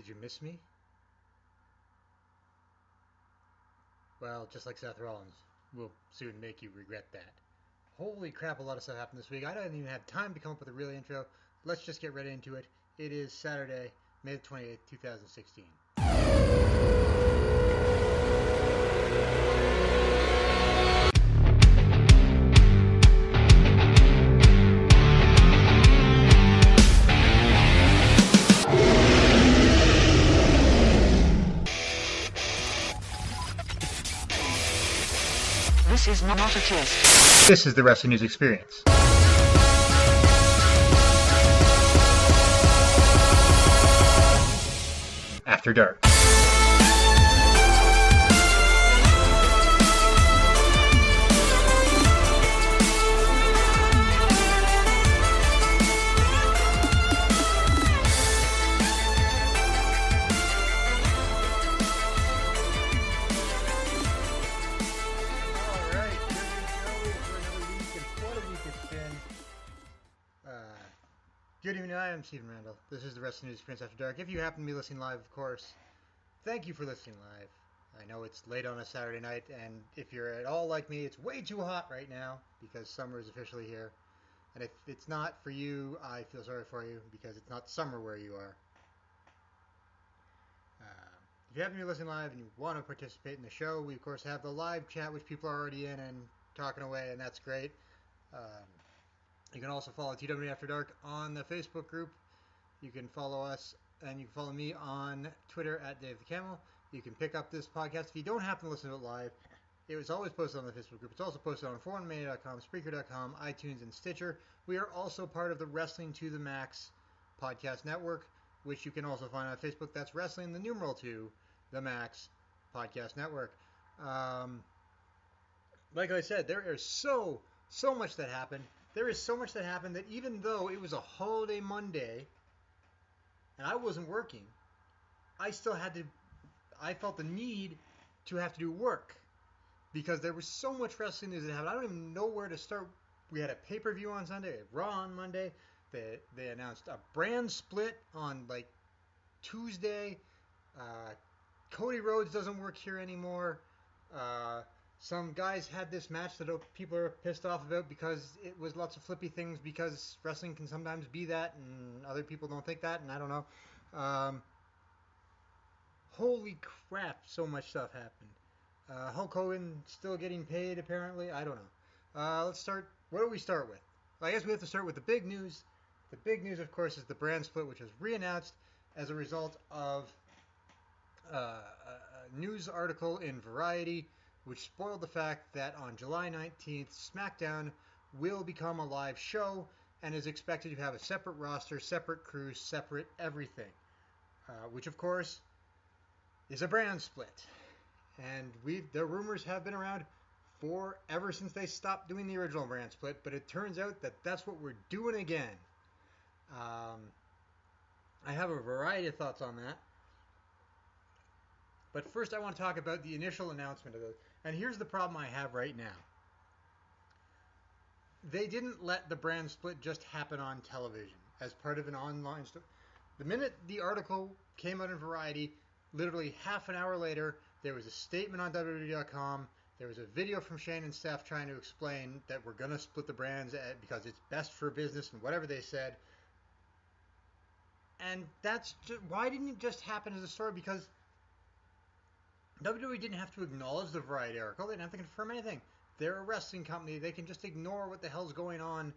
Did you miss me? Well, just like Seth Rollins, we'll soon make you regret that. Holy crap, a lot of stuff happened this week. I don't even have time to come up with a real intro. Let's just get right into it. It is Saturday, May 28th, 2016. This is not a test. This is the Wrestling News Experience. After Dark. Good evening, I am Stephen Randle. This is the Wrestling News Experience After Dark. If you happen to be listening live, of course, thank you for listening live. I know it's late on a Saturday night, and if you're at all like me, it's way too hot right now because summer is officially here. And if it's not for you, I feel sorry for you because it's not summer where you are. If you happen to be listening live and you want to participate in the show, we of course have the live chat, which people are already in and talking away, and that's great. You can also follow TWNE After Dark on the Facebook group. You can follow us, and you can follow me on Twitter at Dave the Camel. You can pick up this podcast. If you don't happen to listen to it live, it was always posted on the Facebook group. It's also posted on 4mania.com, Spreaker.com, iTunes, and Stitcher. We are also part of the Wrestling to the Max podcast network, which you can also find on Facebook. That's Wrestling, the numeral 2, the Max podcast network. Like I said, there is so much that happened. There is so much that happened that even though it was a holiday Monday and I wasn't working, I felt the need to have to do work because there was so much wrestling news that happened. I don't even know where to start. We had a pay-per-view on Sunday, Raw on Monday. They announced a brand split on like Tuesday. Cody Rhodes doesn't work here anymore. Some guys had this match that people are pissed off about because it was lots of flippy things because wrestling can sometimes be that and other people don't think that, and I don't know. Holy crap, so much stuff happened. Hulk Hogan still getting paid apparently. I don't know. Let's start. What do we start with? Well, I guess we have to start with the big news. The big news, of course, is the brand split, which was re-announced as a result of a news article in Variety, which spoiled the fact that on July 19th, SmackDown will become a live show and is expected to have a separate roster, separate crews, separate everything, which of course is a brand split. And the rumors have been around ever since they stopped doing the original brand split, but it turns out that that's what we're doing again. I have a variety of thoughts on that. But first I want to talk about the initial announcement of it. And here's the problem I have right now. They didn't let the brand split just happen on television as part of an online story. The minute the article came out in Variety, literally half an hour later, there was a statement on WWE.com. There was a video from Shane and Steph trying to explain that we're going to split the brands because it's best for business and whatever they said. And that's just, why didn't it just happen as a story? Because WWE didn't have to acknowledge the Variety article. They didn't have to confirm anything. They're a wrestling company. They can just ignore what the hell's going on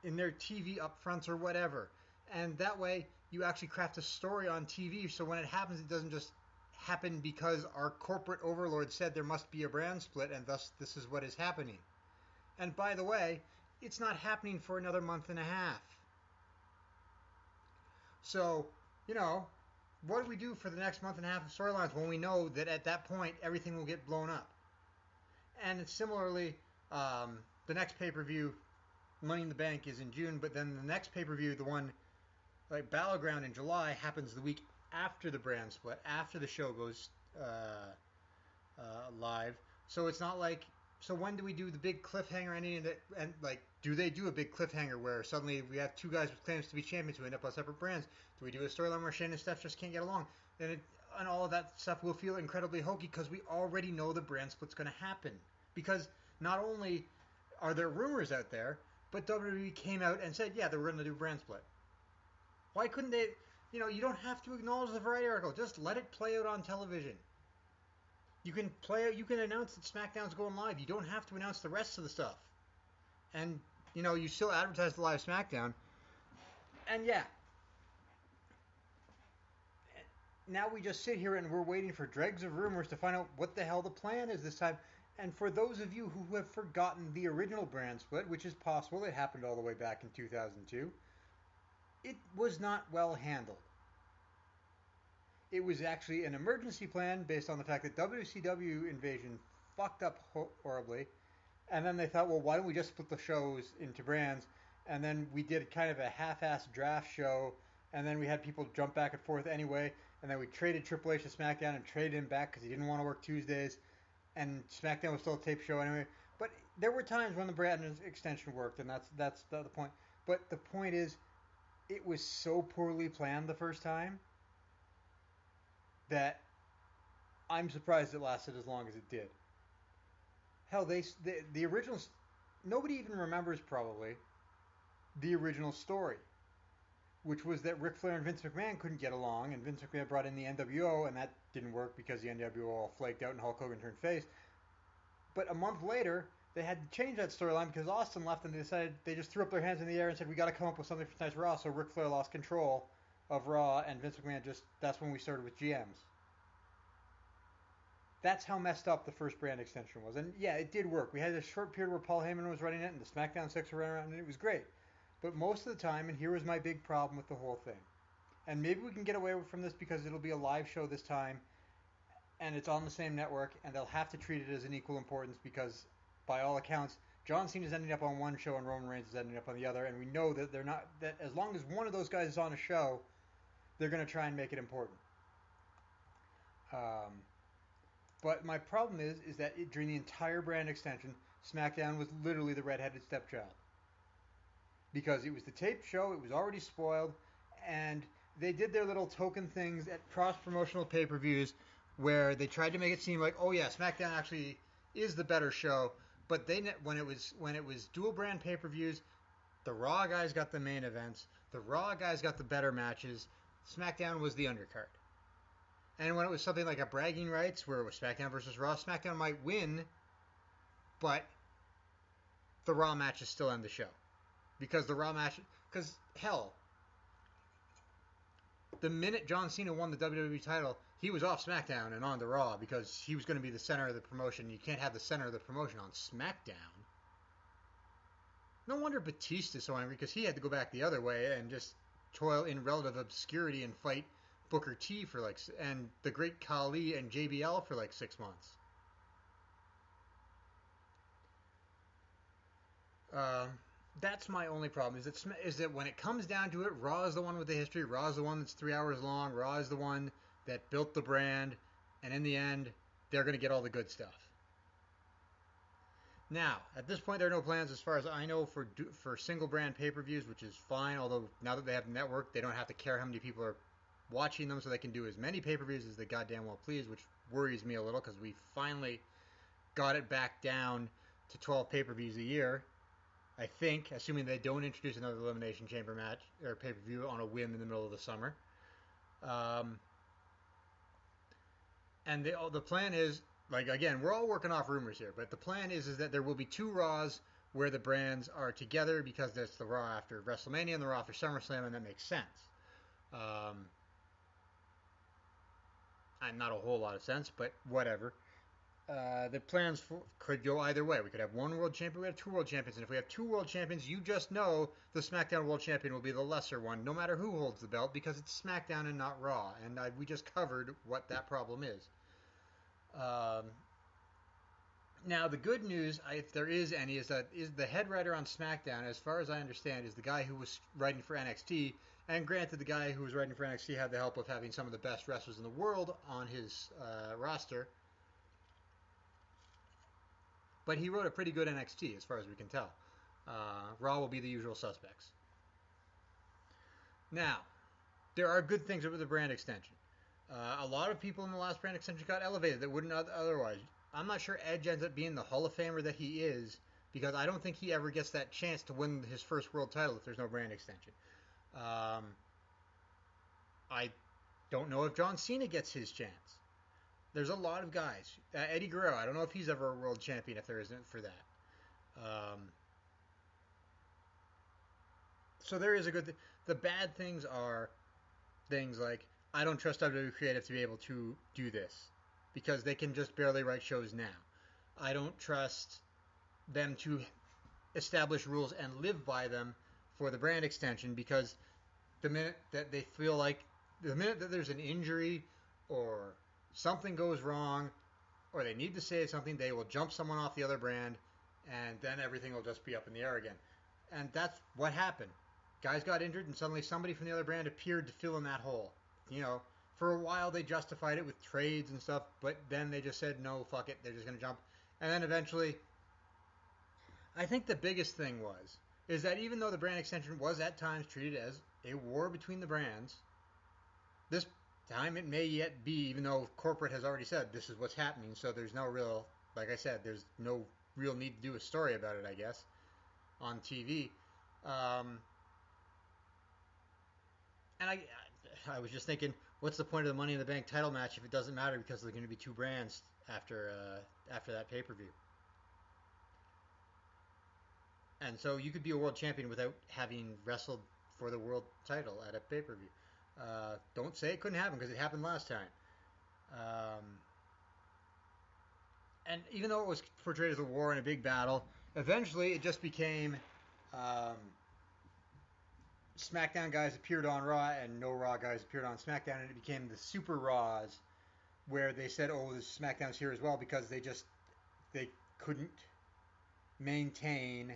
in their TV upfronts or whatever. And that way, you actually craft a story on TV, so when it happens, it doesn't just happen because our corporate overlord said there must be a brand split, and thus this is what is happening. And by the way, it's not happening for another month and a half. So, what do we do for the next month and a half of storylines when we know that at that point everything will get blown up? And similarly, the next pay-per-view, Money in the Bank, is in June, but then the next pay-per-view, the one like Battleground in July, happens the week after the brand split, after the show goes live. So it's not like So when do we do the big cliffhanger ending? And like, do they do a big cliffhanger where suddenly we have two guys with claims to be champions who end up on separate brands? Do we do a storyline where Shane and Steph just can't get along? And all of that stuff will feel incredibly hokey because we already know the brand split's going to happen. Because not only are there rumors out there, but WWE came out and said, yeah, they were going to do brand split. Why couldn't they? You know, you don't have to acknowledge the Variety article. Just let it play out on television. You can You can announce that SmackDown's going live. You don't have to announce the rest of the stuff. And you know, you still advertise the live SmackDown. And yeah, now we just sit here and we're waiting for dregs of rumors to find out what the hell the plan is this time. And for those of you who have forgotten the original brand split, which is possible, it happened all the way back in 2002, it was not well handled. It was actually an emergency plan based on the fact that WCW Invasion fucked up horribly. And then they thought, well, why don't we just split the shows into brands? And then we did kind of a half-assed draft show. And then we had people jump back and forth anyway. And then we traded Triple H to SmackDown and traded him back because he didn't want to work Tuesdays. And SmackDown was still a tape show anyway. But there were times when the brand extension worked, and that's the point. But the point is, it was so poorly planned the first time that I'm surprised it lasted as long as it did. Hell, the original, nobody even remembers probably the original story, which was that Ric Flair and Vince McMahon couldn't get along, and Vince McMahon brought in the NWO, and that didn't work because the NWO all flaked out and Hulk Hogan turned face. But a month later, they had to change that storyline because Austin left, and they decided they just threw up their hands in the air and said, we got to come up with something for tonight's Raw. So Ric Flair lost control of Raw, and Vince McMahon that's when we started with GMs. That's how messed up the first brand extension was. And yeah, it did work. We had a short period where Paul Heyman was running it and the SmackDown 6 were running around, and it was great. But most of the time, and here was my big problem with the whole thing, and maybe we can get away from this because it'll be a live show this time, and it's on the same network, and they'll have to treat it as an equal importance because, by all accounts, John Cena's ending up on one show and Roman Reigns is ending up on the other, and we know that that as long as one of those guys is on a show, they're going to try and make it important. But my problem is that during the entire brand extension, SmackDown was literally the redheaded stepchild. Because it was the taped show, it was already spoiled, and they did their little token things at cross-promotional pay-per-views where they tried to make it seem like, oh yeah, SmackDown actually is the better show, but when it was dual brand pay-per-views, the Raw guys got the main events, the Raw guys got the better matches, SmackDown was the undercard. And when it was something like a bragging rights, where it was SmackDown versus Raw, SmackDown might win, but the Raw matches still end the show. Because hell, the minute John Cena won the WWE title, he was off SmackDown and on to Raw because he was going to be the center of the promotion. You can't have the center of the promotion on SmackDown. No wonder Batista's so angry because he had to go back the other way and just toil in relative obscurity and fight Booker T and the Great Khali and JBL for 6 months. That's my only problem is that when it comes down to it, Raw is the one with the history. Raw is the one that's 3 hours long. Raw is the one that built the brand, and in the end, they're going to get all the good stuff. Now, at this point, there are no plans, as far as I know, for single brand pay-per-views, which is fine. Although now that they have the network, they don't have to care how many people are watching them, so they can do as many pay-per-views as they goddamn well please, which worries me a little because we finally got it back down to 12 pay-per-views a year. I think, assuming they don't introduce another Elimination Chamber match or pay-per-view on a whim in the middle of the summer. And the plan is, again, we're all working off rumors here, but the plan is that there will be 2 Raws where the brands are together because that's the Raw after WrestleMania and the Raw after SummerSlam, and that makes sense. And not a whole lot of sense, but whatever. The plans could go either way. We could have 1 world champion, we have 2 world champions, and if we have 2 world champions, you just know the SmackDown world champion will be the lesser one, no matter who holds the belt, because it's SmackDown and not Raw, and we just covered what that problem is. Now, the good news, if there is any, is the head writer on SmackDown, as far as I understand, is the guy who was writing for NXT. And granted, the guy who was writing for NXT had the help of having some of the best wrestlers in the world on his roster. But he wrote a pretty good NXT, as far as we can tell. Raw will be the usual suspects. Now, there are good things with the brand extension. A lot of people in the last brand extension got elevated that wouldn't otherwise. I'm not sure Edge ends up being the Hall of Famer that he is, because I don't think he ever gets that chance to win his first world title if there's no brand extension. I don't know if John Cena gets his chance. There's a lot of guys. Eddie Guerrero, I don't know if he's ever a world champion if there isn't for that. So there is a good thing. The bad things are things like, I don't trust WWE Creative to be able to do this because they can just barely write shows now. I don't trust them to establish rules and live by them for the brand extension, because the minute that they feel like, the minute that there's an injury or something goes wrong or they need to say something, they will jump someone off the other brand and then everything will just be up in the air again. And that's what happened. Guys got injured and suddenly somebody from the other brand appeared to fill in that hole. For a while they justified it with trades and stuff, but then they just said, no, fuck it, they're just going to jump. And then eventually, I think the biggest thing is that even though the brand extension was at times treated as a war between the brands, this time it may yet be, even though corporate has already said this is what's happening, so there's no real, like I said, there's no real need to do a story about it, I guess, on TV. And I was just thinking, what's the point of the Money in the Bank title match if it doesn't matter because there's going to be two brands after that pay-per-view? And so you could be a world champion without having wrestled for the world title at a pay-per-view. Don't say it couldn't happen, because it happened last time. And even though it was portrayed as a war and a big battle, eventually it just became SmackDown guys appeared on Raw and no Raw guys appeared on SmackDown, and it became the Super Raws, where they said, oh, the SmackDown's here as well, because they couldn't maintain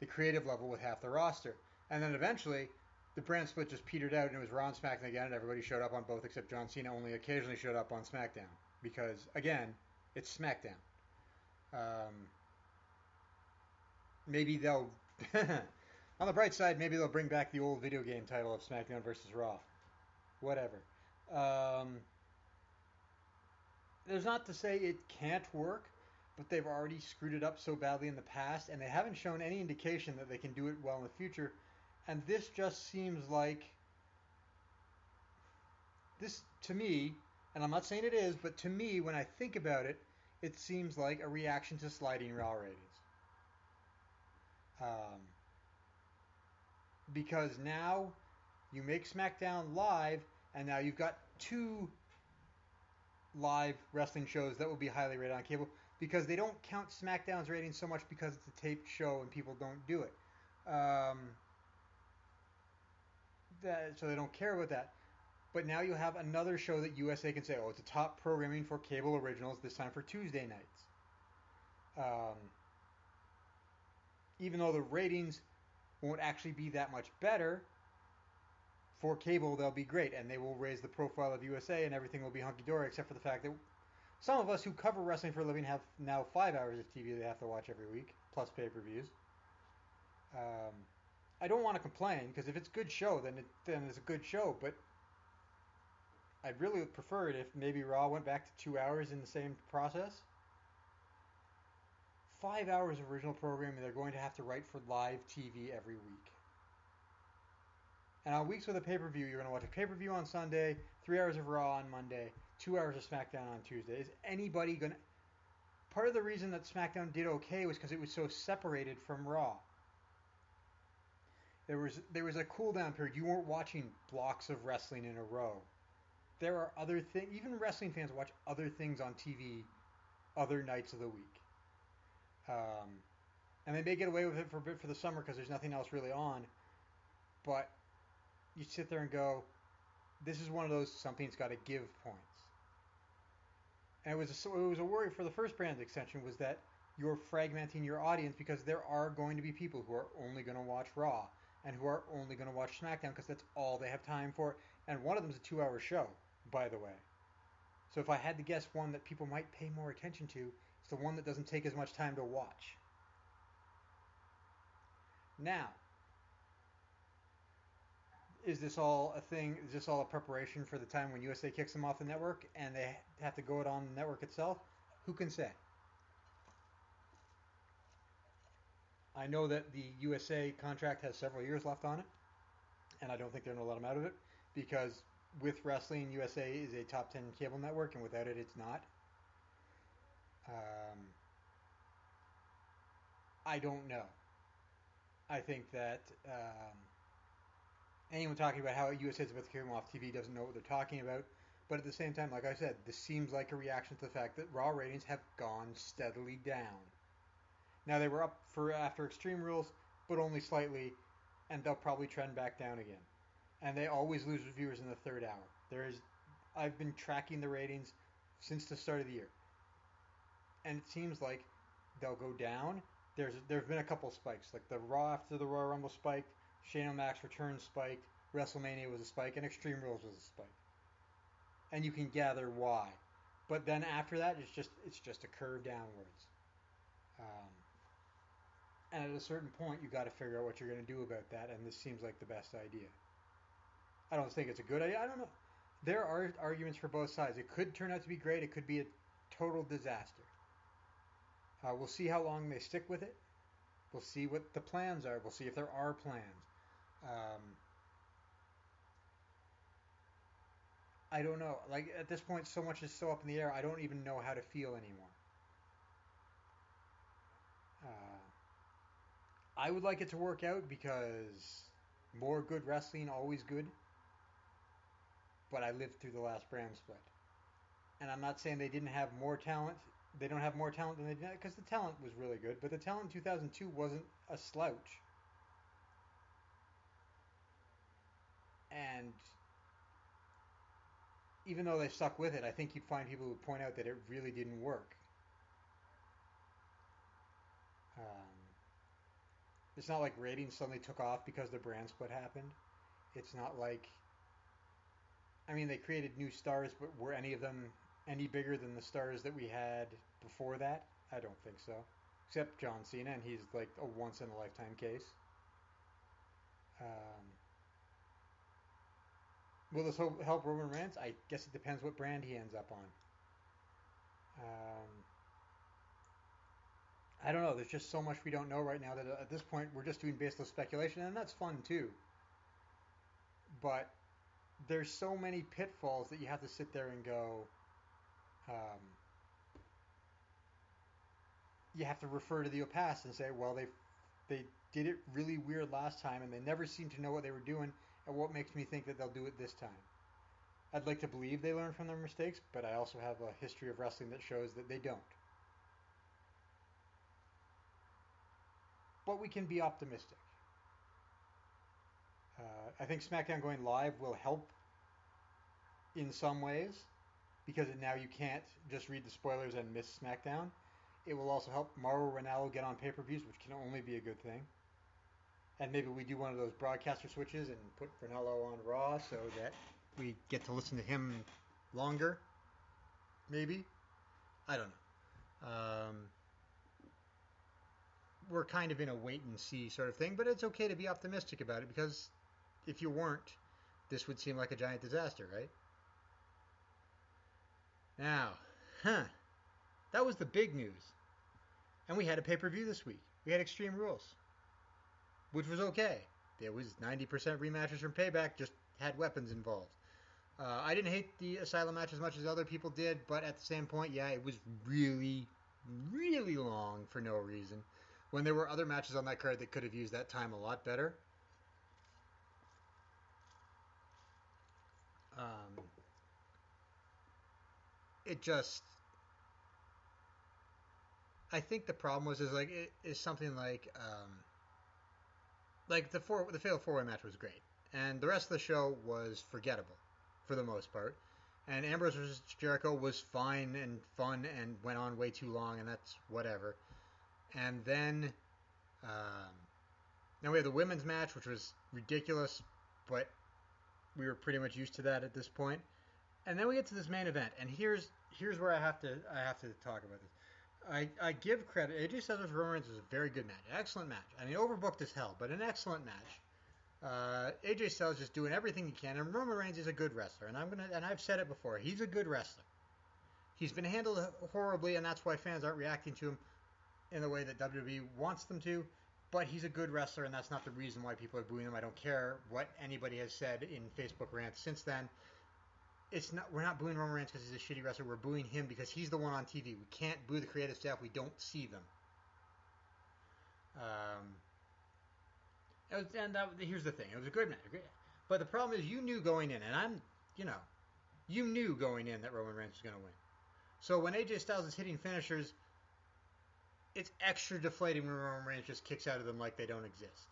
the creative level with half the roster. And then eventually the brand split just petered out, and it was Raw and SmackDown again, and everybody showed up on both except John Cena only occasionally showed up on SmackDown, because again, it's SmackDown. Maybe they'll on the bright side, maybe they'll bring back the old video game title of SmackDown versus Raw. Whatever. There's not to say it can't work, but they've already screwed it up so badly in the past, and they haven't shown any indication that they can do it well in the future. And this just seems like, this to me, and I'm not saying it is, but to me, when I think about it, it seems like a reaction to sliding Raw ratings. Because now you make SmackDown live, and now you've got two live wrestling shows that will be highly rated on cable, because they don't count SmackDown's ratings so much because it's a taped show and people don't do it. So they don't care about that. But now you have another show that USA can say, oh, it's a top programming for cable originals, this time for Tuesday nights. Even though the ratings won't actually be that much better, for cable they'll be great, and they will raise the profile of USA, and everything will be hunky-dory, except for the fact that some of us who cover wrestling for a living have now 5 hours of TV they have to watch every week, plus pay-per-views. I don't want to complain, because if it's a good show, then it's a good show, but I'd really prefer it if maybe Raw went back to 2 hours in the same process. 5 hours of original programming they're going to have to write for live TV every week. And on weeks with a pay-per-view, you're going to watch a pay-per-view on Sunday, 3 hours of Raw on Monday, 2 hours of SmackDown on Tuesday. Is anybody going to... Part of the reason that SmackDown did okay was because it was so separated from Raw. There was a cool-down period. You weren't watching blocks of wrestling in a row. There are other things... Even wrestling fans watch other things on TV other nights of the week. And they may get away with it for a bit for the summer because there's nothing else really on. But you sit there and go, this is one of those something's got to give points. And it was a worry for the first brand extension, was that you're fragmenting your audience, because there are going to be people who are only going to watch Raw and who are only going to watch SmackDown because that's all they have time for. And one of them is a 2-hour show, by the way. So if I had to guess one that people might pay more attention to, It's the one that doesn't take as much time to watch. Now, is this all a thing? Is this all a preparation for the time when USA kicks them off the network and they have to go it on the network itself? Who can say? I know that the USA contract has several years left on it, and I don't think they're going to let them out of it because with wrestling, USA is a top 10 cable network, and without it, it's not. I don't know. I think that anyone talking about how USA is about to kick them off TV doesn't know what they're talking about. But at the same time, like I said, this seems like a reaction to the fact that Raw ratings have gone steadily down. Now they were up for after Extreme Rules, but only slightly, and they'll probably trend back down again. And they always lose viewers in the third hour. I've been tracking the ratings since the start of the year, and it seems like they'll go down. There've been a couple spikes, like the Raw after the Royal Rumble spiked, Shane O'Mac's return spiked, WrestleMania was a spike, and Extreme Rules was a spike. And you can gather why. But then after that, it's just a curve downwards. And at a certain point, you got to figure out what you're going to do about that. And this seems like the best idea. I don't think it's a good idea. I don't know. There are arguments for both sides. It could turn out to be great. It could be a total disaster. We'll see how long they stick with it. We'll see what the plans are. We'll see if there are plans. I don't know. Like at this point, so much is so up in the air. I don't even know how to feel anymore. I would like it to work out because more good wrestling, always good. But I lived through the last brand split. And I'm not saying they didn't have more talent. They don't have more talent than they did because the talent was really good. But the talent in 2002 wasn't a slouch. And even though they stuck with it, I think you'd find people who would point out that it really didn't work. It's not like ratings suddenly took off because the brand split happened. It's not like, I mean, they created new stars, but were any of them any bigger than the stars that we had before that? I don't think so. Except John Cena, and he's like a once in a lifetime case. Will this help Roman Reigns? I guess it depends what brand he ends up on. I don't know. There's just so much we don't know right now that at this point we're just doing baseless speculation, and that's fun too. But there's so many pitfalls that you have to sit there and go. You have to refer to the past and say, well, they did it really weird last time, and they never seemed to know what they were doing. And what makes me think that they'll do it this time? I'd like to believe they learn from their mistakes, but I also have a history of wrestling that shows that they don't. But we can be optimistic. I think SmackDown going live will help in some ways because now you can't just read the spoilers and miss SmackDown. It will also help Mauro Ranallo get on pay-per-views, which can only be a good thing. And maybe we do one of those broadcaster switches and put Ranallo on Raw so that we get to listen to him longer. Maybe. I don't know. We're kind of in a wait and see sort of thing, but it's okay to be optimistic about it because if you weren't, this would seem like a giant disaster, right? Now, that was the big news. And we had a pay-per-view this week. We had Extreme Rules, which was okay. It was 90% rematches from Payback, just had weapons involved. I didn't hate the Asylum match as much as other people did, but at the same point, yeah, it was really, really long for no reason. When there were other matches on that card that could have used that time a lot better. It just, I think the problem was like it is something like the Fatal 4-Way match was great, and the rest of the show was forgettable for the most part. And Ambrose vs. Jericho was fine and fun and went on way too long, and that's whatever. And then we had the women's match, which was ridiculous, but we were pretty much used to that at this point. And then we get to this main event, and here's where I have to talk about this. I give credit. AJ Styles vs. Roman Reigns was a very good match. Excellent match. I mean, overbooked as hell, but an excellent match. AJ Styles just doing everything he can, and Roman Reigns is a good wrestler. And I've said it before. He's a good wrestler. He's been handled horribly, and that's why fans aren't reacting to him in the way that WWE wants them to. But he's a good wrestler, and that's not the reason why people are booing him. I don't care what anybody has said in Facebook rants since then. We're not booing Roman Reigns because he's a shitty wrestler. We're booing him because he's the one on TV. We can't boo the creative staff. We don't see them. Here's the thing. It was a good match. But the problem is you knew going in, and you knew going in that Roman Reigns was going to win. So when AJ Styles is hitting finishers, it's extra deflating when Roman Reigns just kicks out of them like they don't exist.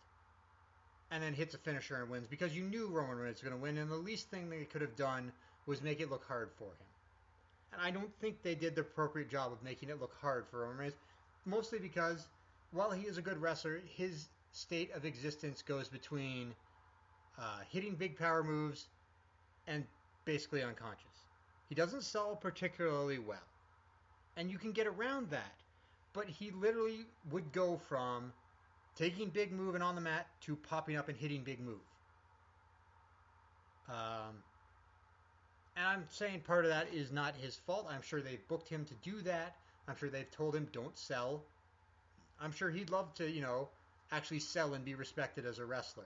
And then hits a finisher and wins because you knew Roman Reigns was going to win, and the least thing they could have done was make it look hard for him. And I don't think they did the appropriate job of making it look hard for Roman Reigns, mostly because while he is a good wrestler, his state of existence goes between hitting big power moves and basically unconscious. He doesn't sell particularly well. And you can get around that. But he literally would go from taking big move and on the mat to popping up and hitting big move. And I'm saying part of that is not his fault. I'm sure they've booked him to do that. I'm sure they've told him don't sell. I'm sure he'd love to, actually sell and be respected as a wrestler.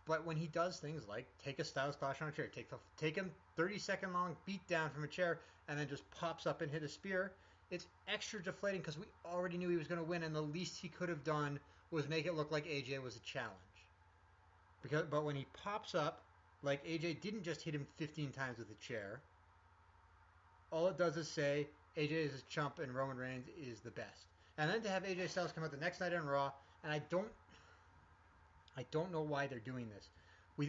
But when he does things like take a Styles Clash on a chair, take him 30-second long beat down from a chair, and then just pops up and hit a spear, it's extra deflating because we already knew he was going to win, and the least he could have done was make it look like AJ was a challenge. But when he pops up, like AJ didn't just hit him 15 times with a chair, all it does is say AJ is a chump and Roman Reigns is the best. And then to have AJ Styles come out the next night on Raw, and I don't know why they're doing this.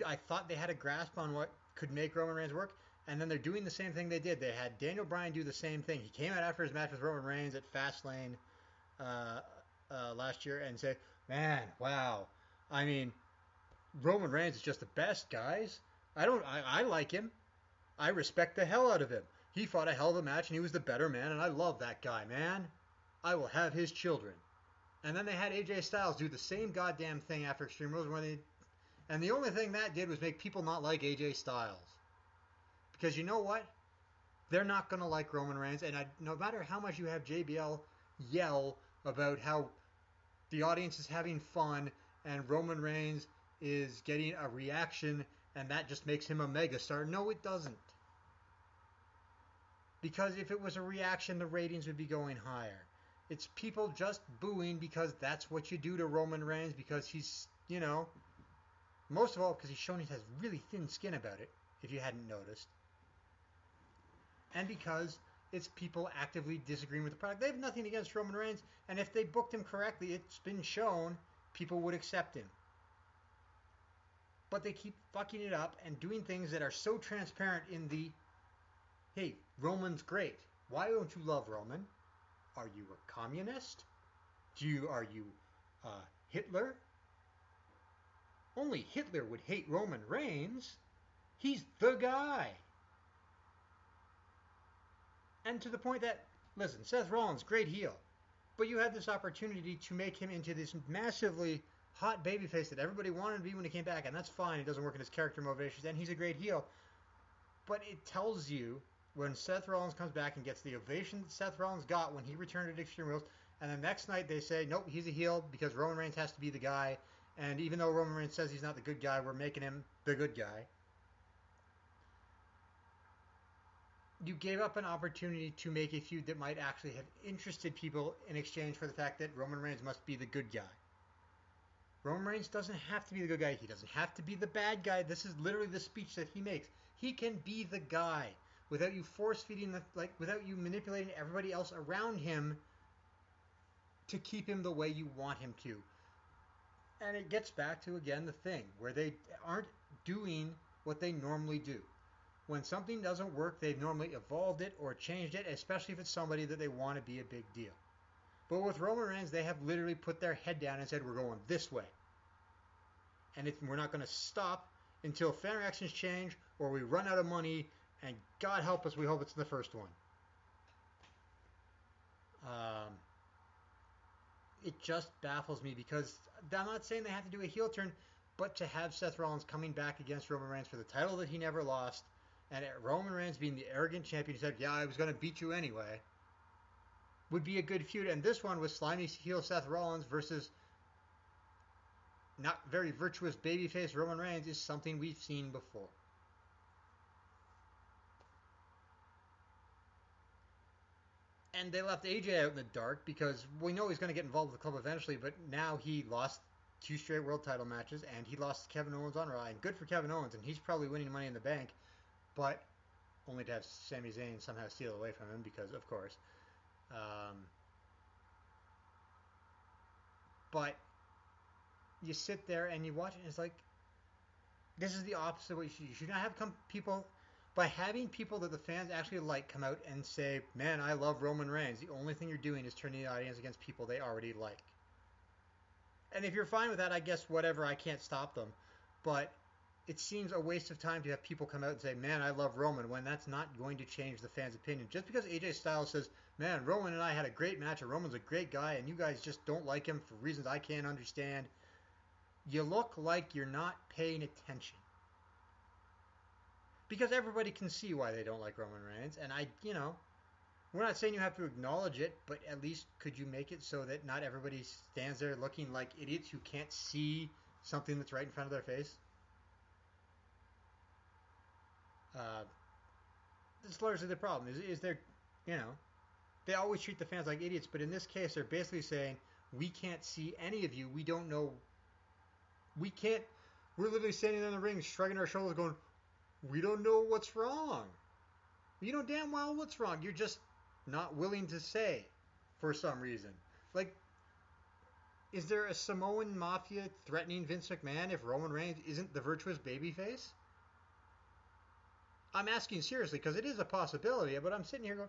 I thought they had a grasp on what could make Roman Reigns work, and then they're doing the same thing they did. They had Daniel Bryan do the same thing. He came out after his match with Roman Reigns at Fastlane last year and said, "Man, wow. I mean, Roman Reigns is just the best, guys. I like him. I respect the hell out of him. He fought a hell of a match, and he was the better man, and I love that guy, man. I will have his children." And then they had AJ Styles do the same goddamn thing after Extreme Rules, and the only thing that did was make people not like AJ Styles. Because you know what? They're not going to like Roman Reigns, and no matter how much you have JBL yell about how the audience is having fun and Roman Reigns is getting a reaction and that just makes him a megastar, no, it doesn't. Because if it was a reaction, the ratings would be going higher. It's people just booing because that's what you do to Roman Reigns because he's, most of all because he's shown he has really thin skin about it, if you hadn't noticed. And because it's people actively disagreeing with the product. They have nothing against Roman Reigns, and if they booked him correctly, it's been shown people would accept him. But they keep fucking it up and doing things that are so transparent in the, hey, Roman's great. Why don't you love Roman? Are you a communist? Are you Hitler? Only Hitler would hate Roman Reigns. He's the guy. And to the point that, listen, Seth Rollins, great heel. But you had this opportunity to make him into this massively hot babyface that everybody wanted to be when he came back. And that's fine. It doesn't work in his character motivations. And he's a great heel. But it tells you when Seth Rollins comes back and gets the ovation that Seth Rollins got when he returned at Extreme Rules, and the next night they say, nope, he's a heel because Roman Reigns has to be the guy, and even though Roman Reigns says he's not the good guy, we're making him the good guy. You gave up an opportunity to make a feud that might actually have interested people in exchange for the fact that Roman Reigns must be the good guy. Roman Reigns doesn't have to be the good guy. He doesn't have to be the bad guy. This is literally the speech that he makes. He can be the guy. Without you force-feeding, without you manipulating everybody else around him to keep him the way you want him to. And it gets back to, again, the thing where they aren't doing what they normally do. When something doesn't work, they've normally evolved it or changed it, especially if it's somebody that they want to be a big deal. But with Roman Reigns, they have literally put their head down and said, we're going this way. And we're not going to stop until fan reactions change or we run out of money. And God help us, we hope it's the first one. Um, it just baffles me because I'm not saying they have to do a heel turn, but to have Seth Rollins coming back against Roman Reigns for the title that he never lost, and Roman Reigns being the arrogant champion who said, "Yeah, I was going to beat you anyway," would be a good feud. And this one was slimy heel Seth Rollins versus not very virtuous babyface Roman Reigns is something we've seen before. And they left AJ out in the dark because we know he's going to get involved with the club eventually, but now he lost 2 straight world title matches and he lost to Kevin Owens on Raw. And good for Kevin Owens, and he's probably winning Money in the Bank, but only to have Sami Zayn somehow steal away from him because, of course. But you sit there and you watch it, and it's like, this is the opposite way you should not have people. By having people that the fans actually like come out and say, "Man, I love Roman Reigns," the only thing you're doing is turning the audience against people they already like. And if you're fine with that, I guess whatever, I can't stop them. But it seems a waste of time to have people come out and say, "Man, I love Roman," when that's not going to change the fans' opinion. Just because AJ Styles says, "Man, Roman and I had a great match, and Roman's a great guy, and you guys just don't like him for reasons I can't understand," you look like you're not paying attention. Because everybody can see why they don't like Roman Reigns, and we're not saying you have to acknowledge it, but at least could you make it so that not everybody stands there looking like idiots who can't see something that's right in front of their face? That's largely the problem. Is there, they always treat the fans like idiots, but in this case, they're basically saying, we can't see any of you. We don't know. We can't. We're literally standing there in the ring, shrugging our shoulders, going, "We don't know what's wrong." You know damn well what's wrong. You're just not willing to say for some reason. Like, is there a Samoan mafia threatening Vince McMahon if Roman Reigns isn't the virtuous babyface? I'm asking seriously because it is a possibility, but I'm sitting here going,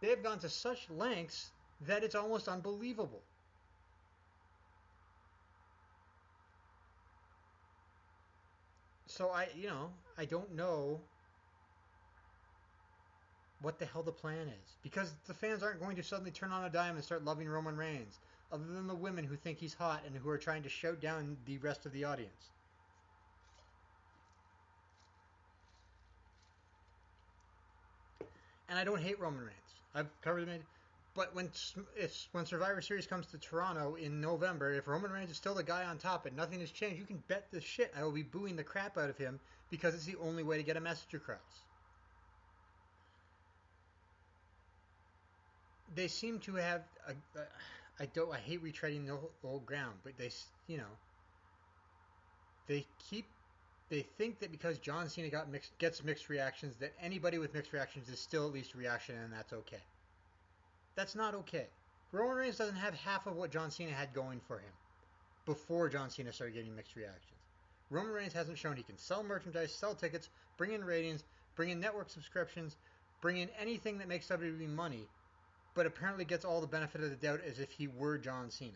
they've gone to such lengths that it's almost unbelievable. So I don't know what the hell the plan is, because the fans aren't going to suddenly turn on a dime and start loving Roman Reigns, other than the women who think he's hot and who are trying to shout down the rest of the audience. And I don't hate Roman Reigns. I've covered him. But when Survivor Series comes to Toronto in November, if Roman Reigns is still the guy on top and nothing has changed, you can bet the shit I will be booing the crap out of him because it's the only way to get a message across. They seem to have I hate retreading the old ground, but they they think that because John Cena gets mixed reactions, that anybody with mixed reactions is still at least a reaction, and that's okay. That's not okay. Roman Reigns doesn't have half of what John Cena had going for him before John Cena started getting mixed reactions. Roman Reigns hasn't shown he can sell merchandise, sell tickets, bring in ratings, bring in network subscriptions, bring in anything that makes WWE money, but apparently gets all the benefit of the doubt as if he were John Cena.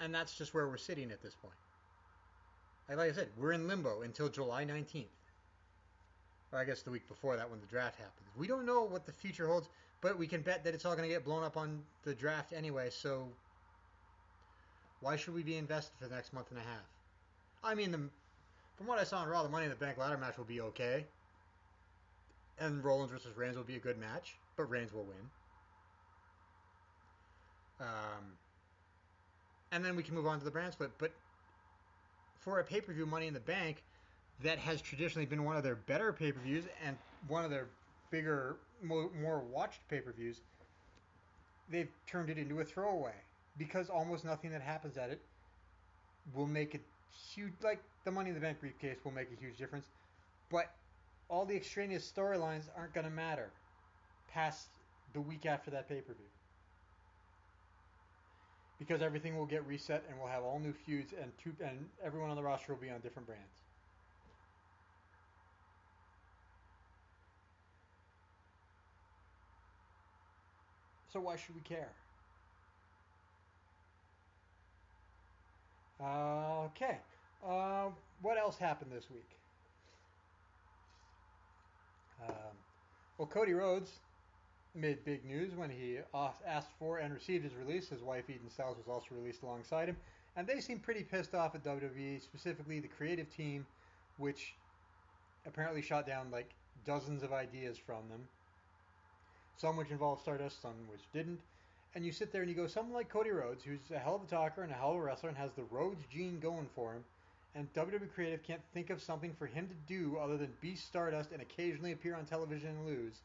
And that's just where we're sitting at this point. Like I said, we're in limbo until July 19th. Or I guess the week before that when the draft happens. We don't know what the future holds, but we can bet that it's all going to get blown up on the draft anyway, so why should we be invested for the next month and a half? I mean, from what I saw on Raw, the Money in the Bank ladder match will be okay. And Rollins versus Reigns will be a good match, but Reigns will win. And then we can move on to the brand split. But for a pay-per-view Money in the Bank that has traditionally been one of their better pay-per-views and one of their bigger, more watched pay-per-views, they've turned it into a throwaway because almost nothing that happens at it will make it huge. Like the Money in the Bank briefcase will make a huge difference, but all the extraneous storylines aren't going to matter past the week after that pay-per-view. Because everything will get reset and we'll have all new feuds and everyone on the roster will be on different brands. So why should we care? Okay. What else happened this week? Um, well, Cody Rhodes made big news when he asked for and received his release. His wife, Eden Styles, was also released alongside him. And they seem pretty pissed off at WWE, specifically the creative team, which apparently shot down like dozens of ideas from them. Some which involved Stardust, some which didn't. And you sit there and you go, someone like Cody Rhodes, who's a hell of a talker and a hell of a wrestler and has the Rhodes gene going for him, and WWE Creative can't think of something for him to do other than be Stardust and occasionally appear on television and lose.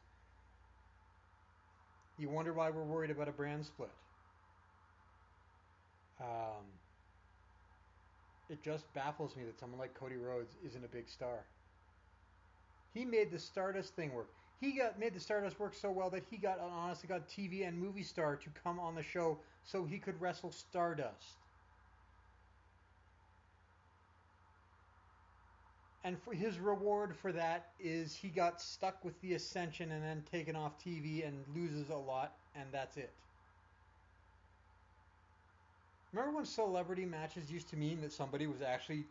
You wonder why we're worried about a brand split. Um, it just baffles me that someone like Cody Rhodes isn't a big star. He made the Stardust thing work. He made the Stardust work so well that he got an honest to God TV and movie star to come on the show so he could wrestle Stardust. And for his reward for that is he got stuck with the Ascension and then taken off TV and loses a lot, and that's it. Remember when celebrity matches used to mean that somebody was actually,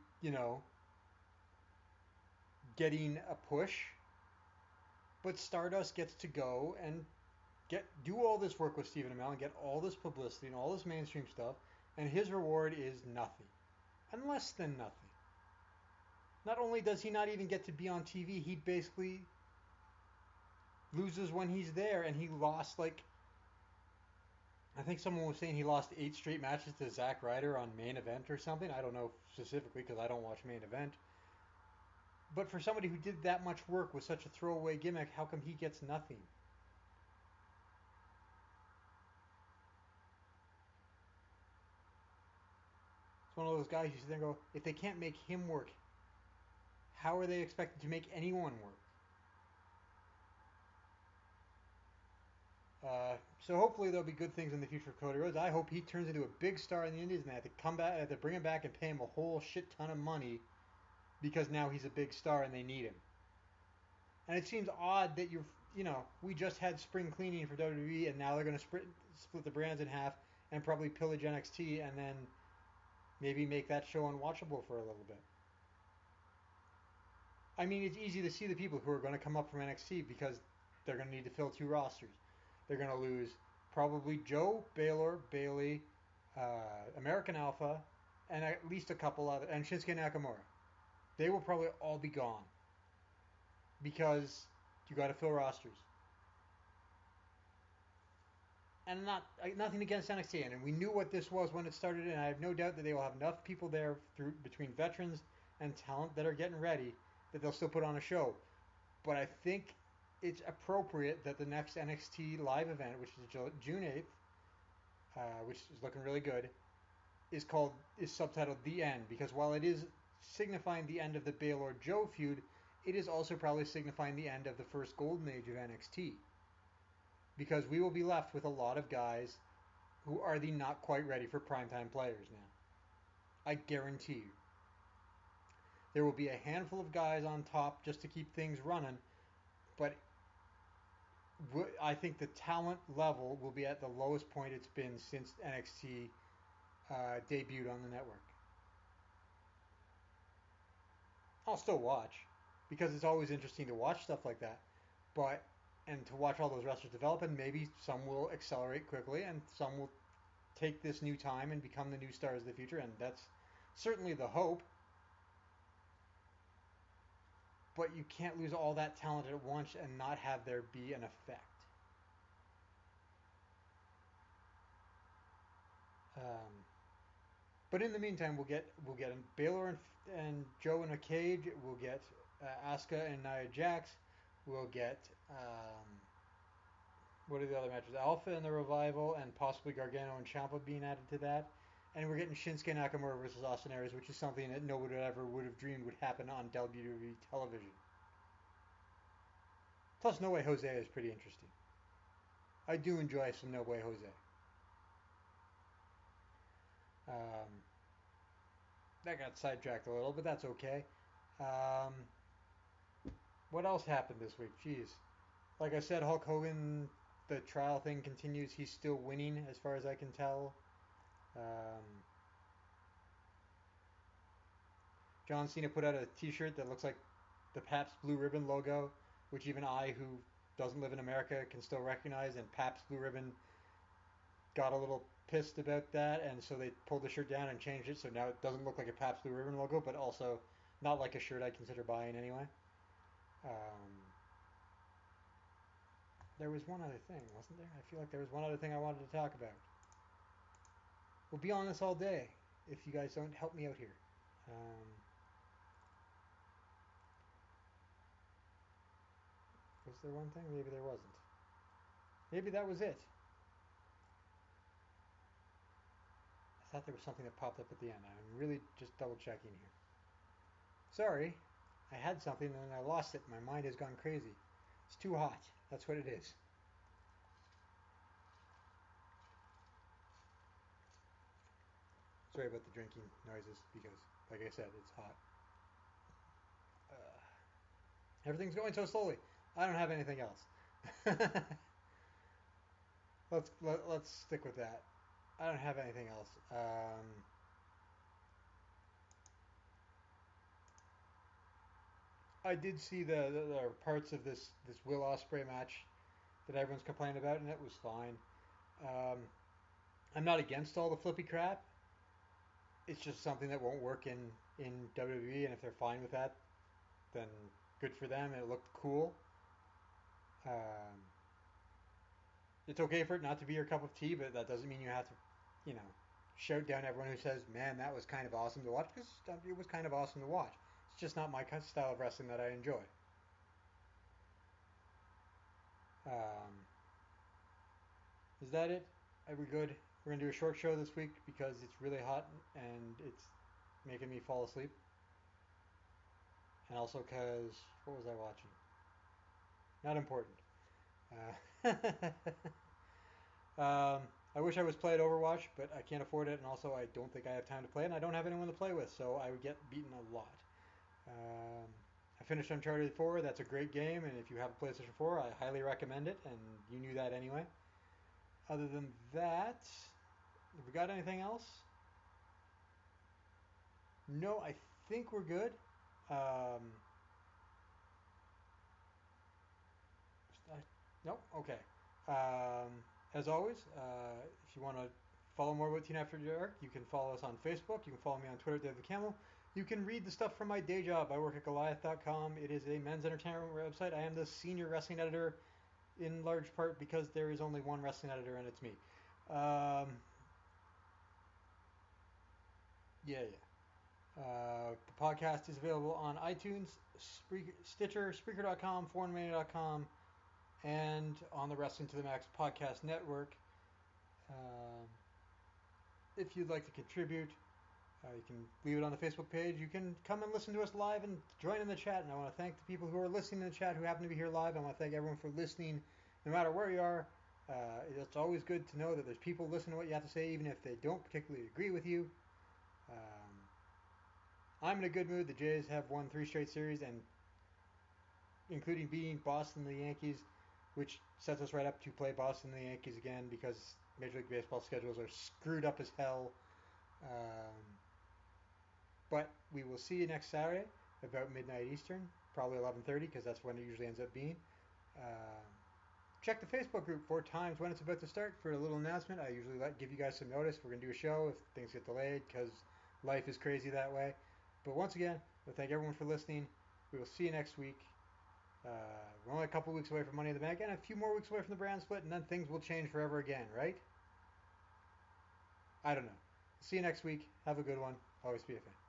getting a push? But Stardust gets to go and do all this work with Stephen Amell and get all this publicity and all this mainstream stuff, and his reward is nothing. And less than nothing. Not only does he not even get to be on TV, he basically loses when he's there, and he lost I think someone was saying he lost 8 straight matches to Zack Ryder on Main Event or something. I don't know specifically because I don't watch Main Event. But for somebody who did that much work with such a throwaway gimmick, how come he gets nothing? It's one of those guys you sit there and go, if they can't make him work, how are they expected to make anyone work? So hopefully there'll be good things in the future of Cody Rhodes. I hope he turns into a big star in the Indies and they have to come back, have to bring him back and pay him a whole shit ton of money because now he's a big star and they need him. And it seems odd that we just had spring cleaning for WWE and now they're going to split the brands in half and probably pillage NXT and then maybe make that show unwatchable for a little bit. I mean, it's easy to see the people who are going to come up from NXT because they're going to need to fill 2 rosters. They're going to lose probably Joe, Baylor, Bailey, American Alpha, and at least a couple other, and Shinsuke Nakamura. They will probably all be gone because you got to fill rosters. And nothing against NXT, and we knew what this was when it started, and I have no doubt that they will have enough people there between veterans and talent that are getting ready that they'll still put on a show. But I think it's appropriate that the next NXT live event, which is June 8th, which is looking really good, is subtitled The End, because while it is signifying the end of the Baylor Joe feud, it is also probably signifying the end of the first golden age of NXT. Because we will be left with a lot of guys who are the not quite ready for primetime players now. I guarantee you. There will be a handful of guys on top just to keep things running, but I think the talent level will be at the lowest point it's been since NXT debuted on the network. I'll still watch because it's always interesting to watch stuff like that, and to watch all those wrestlers develop, and maybe some will accelerate quickly and some will take this new time and become the new stars of the future, and that's certainly the hope. But you can't lose all that talent at once and not have there be an effect. But in the meantime, we'll get Baylor and Joe in a cage. We'll get Asuka and Nia Jax. We'll get what are the other matches? Alpha and the Revival, and possibly Gargano and Ciampa being added to that. And we're getting Shinsuke Nakamura versus Austin Aries, which is something that nobody ever would have dreamed would happen on WWE television. Plus, No Way Jose is pretty interesting. I do enjoy some No Way Jose. That got sidetracked a little, but that's okay. What else happened this week? Jeez. Like I said, Hulk Hogan, the trial thing continues. He's still winning as far as I can tell. John Cena put out a t-shirt that looks like the Pabst Blue Ribbon logo. which even I, who doesn't live in America, can still recognize. And Pabst Blue Ribbon got a little pissed about that, and so they pulled the shirt down and changed it so now it doesn't look like a Pabst Blue Ribbon logo, but also not like a shirt I'd consider buying anyway. There was one other thing, wasn't there? I feel like there was one other thing I wanted to talk about. We'll be on this all day if you guys don't help me out here. Was there one thing? Maybe there wasn't. Maybe that was it. I thought there was something that popped up at the end. I'm really just double checking here. Sorry, I had something and then I lost it. My mind has gone crazy. It's too hot. That's what it is. Sorry about the drinking noises because, like I said, it's hot. Everything's going so slowly. I don't have anything else. let's stick with that. I don't have anything else. I did see the parts of this Will Ospreay match that everyone's complaining about, and it was fine. I'm not against all the flippy crap. It's just something that won't work in WWE, and if they're fine with that, then good for them. It looked cool. It's okay for it not to be your cup of tea, but that doesn't mean you have to, you know, shout down everyone who says, "Man, that was kind of awesome to watch," because it was kind of awesome to watch. It's just not my style of wrestling that I enjoy. Um, is that it? Are we good? We're gonna do a short show this week because it's really hot and it's making me fall asleep, and also because what was I watching? Not important. I wish I was playing Overwatch, but I can't afford it, and also I don't think I have time to play it, and I don't have anyone to play with, so I would get beaten a lot. Um, I finished Uncharted 4. That's a great game, and if you have a PlayStation 4, I highly recommend it, and you knew that anyway. Other than that, have we got anything else? No, I think we're good. Um, no, okay. As always, if you want to follow more about Teen After Dark, you can follow us on Facebook. You can follow me on Twitter, Dave the Camel. You can read the stuff from my day job. I work at Goliath.com. It is a men's entertainment website. I am the senior wrestling editor in large part because there is only one wrestling editor and it's me. Yeah. The podcast is available on iTunes, Stitcher, Spreaker.com, ForeignMania.com, and on the Wrestling to the Max podcast network. Um, if you'd like to contribute, you can leave it on the Facebook page. You can come and listen to us live and join in the chat. And I want to thank the people who are listening in the chat who happen to be here live. I want to thank everyone for listening, no matter where you are. It's always good to know that there's people listening to what you have to say, even if they don't particularly agree with you. I'm in a good mood. The Jays have won 3 straight series, and including beating Boston and the Yankees, which sets us right up to play Boston and the Yankees again because Major League Baseball schedules are screwed up as hell. But we will see you next Saturday about midnight Eastern, probably 11:30 because that's when it usually ends up being. Check the Facebook group 4 times when it's about to start for a little announcement. I usually give you guys some notice. We're going to do a show if things get delayed because life is crazy that way. But once again, I thank everyone for listening. We will see you next week. We're only a couple weeks away from Money in the Bank and a few more weeks away from the brand split, and then things will change forever again, right? I don't know. See you next week. Have a good one. Always be a fan.